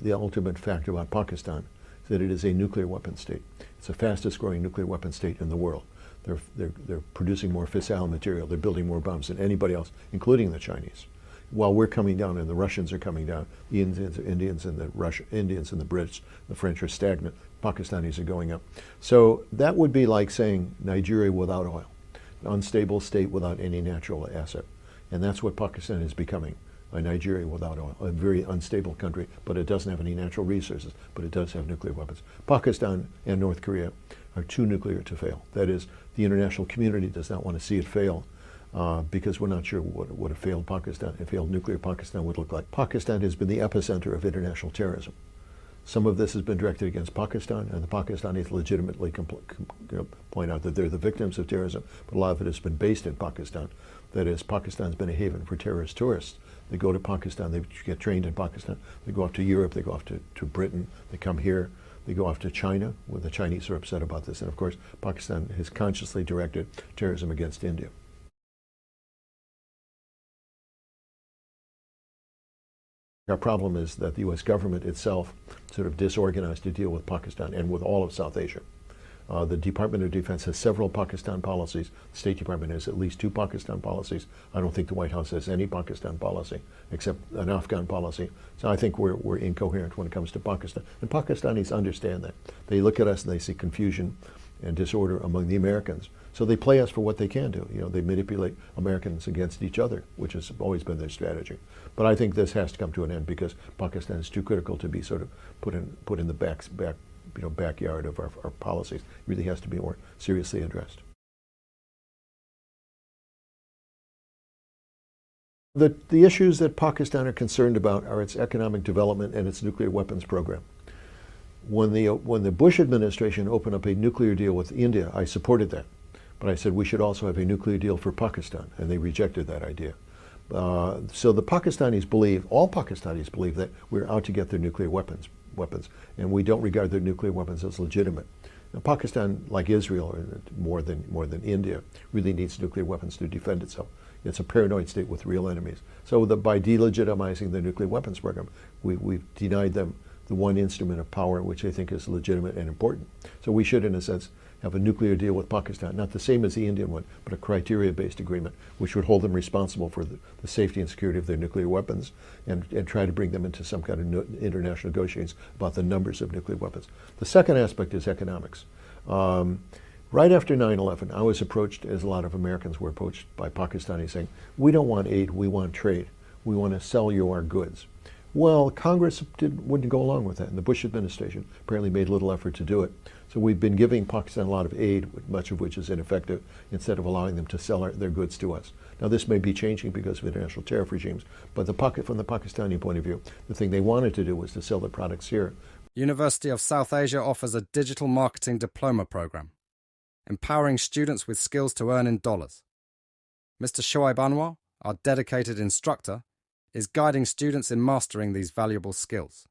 the ultimate fact about Pakistan is that it is a nuclear weapon state. It's the fastest growing nuclear weapon state in the world. They're producing more fissile material. They're building more bombs than anybody else, including the Chinese. While we're coming down and the Russians are coming down, the Indians and the Brits, the French are stagnant. Pakistanis are going up. So that would be like saying Nigeria without oil, an unstable state without any natural asset. And that's what Pakistan is becoming, a Nigeria without oil, a very unstable country, but it doesn't have any natural resources, but it does have nuclear weapons. Pakistan and North Korea are too nuclear to fail. That is, the international community does not want to see it fail because we're not sure what a failed nuclear Pakistan would look like. Pakistan has been the epicenter of international terrorism. Some of this has been directed against Pakistan, and the Pakistanis legitimately point out that they're the victims of terrorism, but a lot of it has been based in Pakistan. That is, Pakistan's been a haven for terrorist tourists. They go to Pakistan, they get trained in Pakistan, they go off to Europe, they go off to Britain, they come here, they go off to China, where the Chinese are upset about this. And of course, Pakistan has consciously directed terrorism against India. Our problem is that the U.S. government itself sort of disorganized to deal with Pakistan and with all of South Asia. The Department of Defense has several Pakistan policies. The State Department has at least 2 Pakistan policies. I don't think the White House has any Pakistan policy except an Afghan policy. So I think we're incoherent when it comes to Pakistan. And Pakistanis understand that. They look at us and they see confusion and disorder among the Americans. So they play us for what they can do. You know, they manipulate Americans against each other, which has always been their strategy. But I think this has to come to an end because Pakistan is too critical to be sort of put in the backyard of our policies. It really has to be more seriously addressed. The issues that Pakistan are concerned about are its economic development and its nuclear weapons program. When the Bush administration opened up a nuclear deal with India, I supported that. But I said we should also have a nuclear deal for Pakistan, and they rejected that idea. So the Pakistanis believe, all Pakistanis believe, that we're out to get their nuclear weapons, and we don't regard their nuclear weapons as legitimate. Now, Pakistan, like Israel, or more than India, really needs nuclear weapons to defend itself. It's a paranoid state with real enemies. So by delegitimizing the nuclear weapons program, we've denied them the one instrument of power which they think is legitimate and important. So we should, in a sense, have a nuclear deal with Pakistan, not the same as the Indian one, but a criteria-based agreement, which would hold them responsible for the safety and security of their nuclear weapons and try to bring them into some kind of international negotiations about the numbers of nuclear weapons. The second aspect is economics. Right after 9/11, I was approached, as a lot of Americans were approached, by Pakistanis saying, we don't want aid, we want trade. We want to sell you our goods. Well, Congress wouldn't go along with that, and the Bush administration apparently made little effort to do it. So we've been giving Pakistan a lot of aid, much of which is ineffective, instead of allowing them to sell their goods to us. Now, this may be changing because of international tariff regimes, but from the Pakistani point of view, the thing they wanted to do was to sell their products here. University of South Asia offers a digital marketing diploma program, empowering students with skills to earn in dollars. Mr. Shoaib Anwar, our dedicated instructor, is guiding students in mastering these valuable skills.